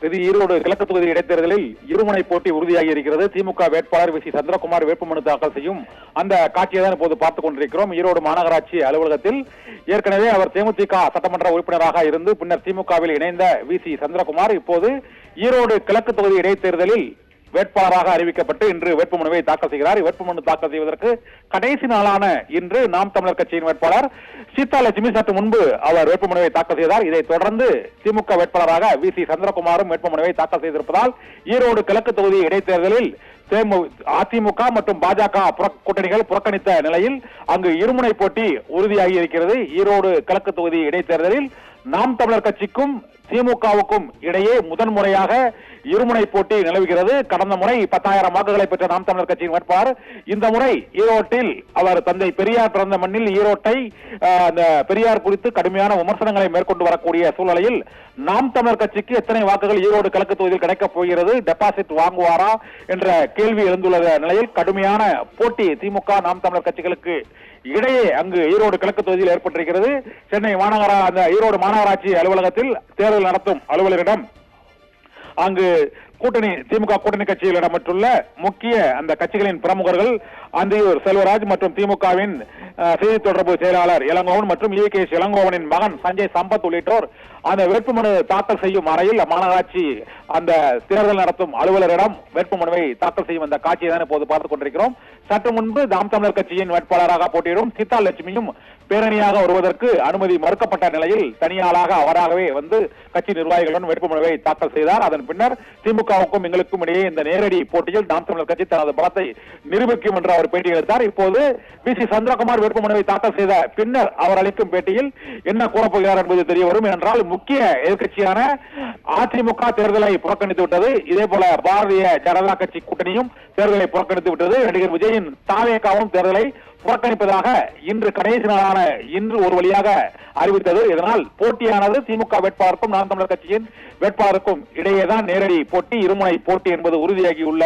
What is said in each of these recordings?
இது ஈரோடு கிழக்கு தொகுதி இடைத்தேர்தலில் இருமுனை போட்டி உறுதியாகி இருக்கிறது. திமுக வேட்பாளர் வி சி சந்திரகுமார் வேட்புமனு தாக்கல் செய்யும் அந்த காட்சியை தான் இப்போது பார்த்துக் கொண்டிருக்கிறோம். ஈரோடு மாநகராட்சி அலுவலகத்தில் ஏற்கனவே அவர் தேமுதிக சட்டமன்ற உறுப்பினராக இருந்து பின்னர் திமுகவில் இணைந்த வி சி சந்திரகுமார் இப்போது ஈரோடு கிழக்கு தொகுதி இடைத்தேர்தலில் வேட்பாளராக அறிவிக்கப்பட்டு இன்று வேட்புமனுவை தாக்கல் செய்கிறார். வேட்புமனு தாக்கல் செய்வதற்கு கடைசி நாளான இன்று நாம் தமிழர் கட்சியின் வேட்பாளர் சீதாலட்சுமி சற்று முன்பு அவர் வேட்புமனுவை தாக்கல் செய்தார். இதைத் தொடர்ந்து திமுக வேட்பாளராக வி சி சந்திரகுமாரும் வேட்புமனுவை தாக்கல் செய்திருப்பதால் ஈரோடு கிழக்கு தொகுதி இடைத்தேர்தலில் அதிமுக மற்றும் பாஜக கூட்டணிகள் புறக்கணித்த நிலையில் அங்கு இருமுனை போட்டி உறுதியாகி இருக்கிறது. ஈரோடு கிழக்கு தொகுதி இடைத்தேர்தலில் நாம் தமிழர் கட்சிக்கும் திமுகவுக்கும் இடையே முதன்முறையாக இருமுனை போட்டி நிலவுகிறது. கடந்த முறை 10,000 வாக்குகளை பெற்ற நாம் தமிழர் கட்சியின் வேட்பாளர் இந்த முறை ஈரோட்டில் அவர் தந்தை பெரியார் பிறந்த மண்ணில் ஈரோட்டை அந்த பெரியார் குறித்து கடுமையான விமர்சனங்களை மேற்கொண்டு வரக்கூடிய சூழ்நிலையில் நாம் தமிழர் கட்சிக்கு எத்தனை வாக்குகள் ஈரோடு கிழக்கு தொகுதியில் கிடைக்கப் போகிறது, டெபாசிட் வாங்குவாரா என்ற கேள்வி எழுந்துள்ள நிலையில் கடுமையான போட்டி திமுக நாம் தமிழர் கட்சிகளுக்கு இடையே அங்கு ஈரோடு கிழக்கு தொகுதியில் ஏற்பட்டிருக்கிறது. சென்னை அந்த ஈரோடு மாநகராட்சி அலுவலகத்தில் தேர்தல் நடத்தும் அலுவலரிடம் அங்கு திமுக கூட்டணி கட்சியில் இடம்பெற்றுள்ள முக்கிய அந்த கட்சிகளின் பிரமுகர்கள் அந்தியூர் செல்வராஜ் மற்றும் திமுகவின் செய்தி தொடர்பு செயலாளர் இளங்கோவன் மற்றும் EKS இளங்கோவனின் மகன் சஞ்சய் சம்பத் உள்ளிட்டோர் அந்த வேட்புமனு தாக்கல் செய்யும் அறையில் மாநகராட்சி அந்த தேர்தல் நடத்தும் அலுவலரிடம் வேட்புமனுவை தாக்கல் செய்யும் அந்த காட்சியை தான் இப்போது பார்த்துக் கொண்டிருக்கிறோம். சற்று முன்பு நாம் தமிழர் கட்சியின் வேட்பாளராக போட்டியிடும் சீதாலட்சுமியும் பேரணியாக வருவதற்கு அனுமதி மறுக்கப்பட்ட நிலையில் தனியாளாக அவராகவே வந்து கட்சி நிர்வாகிகளுடன் வேட்புமனுவை தாக்கல் செய்தார். அதன் பின்னர் திமுகவுக்கும் எங்களுக்கும் இடையே இந்த நேரடி போட்டியில் நாம் தமிழர் கட்சி தனது பலத்தை நிரூபிக்கும் என்று அவர் பேட்டி அளித்தார். இப்போது வி சி சந்திரகுமார் வேட்புமனுவை தாக்கல் செய்த பின்னர் அவர் அளிக்கும் பேட்டியில் என்ன கூறப்போகிறார் என்பது தெரிய வரும். என்றால் முக்கிய எதிர்கட்சியான அதிமுக தேர்தலை புறக்கணித்து விட்டது. இதே போல பாரதிய ஜனதா கட்சி கூட்டணியும் தேர்தலை புறக்கணித்து விட்டது. நடிகர் விஜயின் தாவேகாவும் தேர்தலை புறக்கணிப்பதாக இன்று கடைசி நாளான இன்று ஒரு வழியாக அறிவித்தது. இதனால் போட்டியானது திமுக வேட்பாளருக்கும் நாம் தமிழர் கட்சியின் வேட்பாளருக்கும் இடையேதான் நேரடி போட்டி, இருமுனை போட்டி என்பது உறுதியாகியுள்ள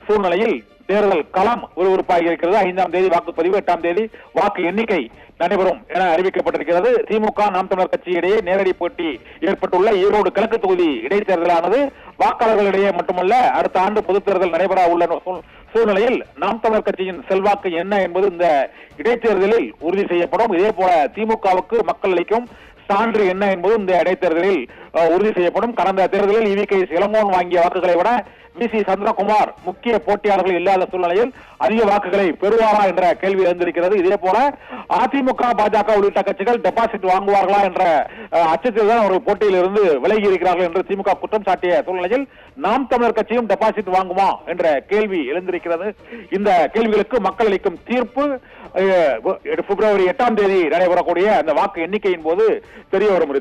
சூழ்நிலையில் தேர்தல் களம் விறுவிறுப்பாகி இருக்கிறது. 5ஆம் தேதி வாக்குப்பதிவு, 8ஆம் தேதி வாக்கு எண்ணிக்கை நடைபெறும் என அறிவிக்கப்பட்டிருக்கிறது. திமுக நாம் தமிழர் கட்சியிடையே நேரடி போட்டி ஏற்பட்டுள்ள ஈரோடு கிழக்கு தொகுதி இடைத்தேர்தலானது வாக்காளர்களிடையே மட்டுமல்ல அடுத்த ஆண்டு பொதுத் தேர்தல் நடைபெற உள்ள சூழ்நிலையில் நாம் தமிழர் கட்சியின் செல்வாக்கு என்ன என்பது இந்த இடைத்தேர்தலில் உறுதி செய்யப்படும். இதே போல திமுகவுக்கு மக்கள் அளிக்கும் சான்று என்ன என்பது இந்த இடைத்தேர்தலில் உறுதி செய்யப்படும். கடந்த தேர்தலில் EKS இளங்கோவன் வாங்கிய வாக்குகளை விட வி சி சந்திரகுமார் முக்கிய போட்டியாளர்கள் இல்லாத சூழ்நிலையில் அதிக வாக்குகளை பெறுவாரா என்ற கேள்வி எழுந்திருக்கிறது. இதே போல அதிமுக பாஜக உள்ளிட்ட கட்சிகள் டெபாசிட் வாங்குவார்களா என்ற அச்சத்தில் தான் ஒரு போட்டியில் இருந்து விலகி இருக்கிறார்கள் என்று திமுக குற்றம் சாட்டிய சூழ்நிலையில் நாம் தமிழர் கட்சியும் டெபாசிட் வாங்குமா என்ற கேள்வி எழுந்திருக்கிறது. இந்த கேள்விகளுக்கு மக்கள் அளிக்கும் தீர்ப்பு பிப்ரவரி 8ஆம் தேதி நடைபெறக்கூடிய அந்த வாக்கு எண்ணிக்கையின் போது தெரிய வரும்.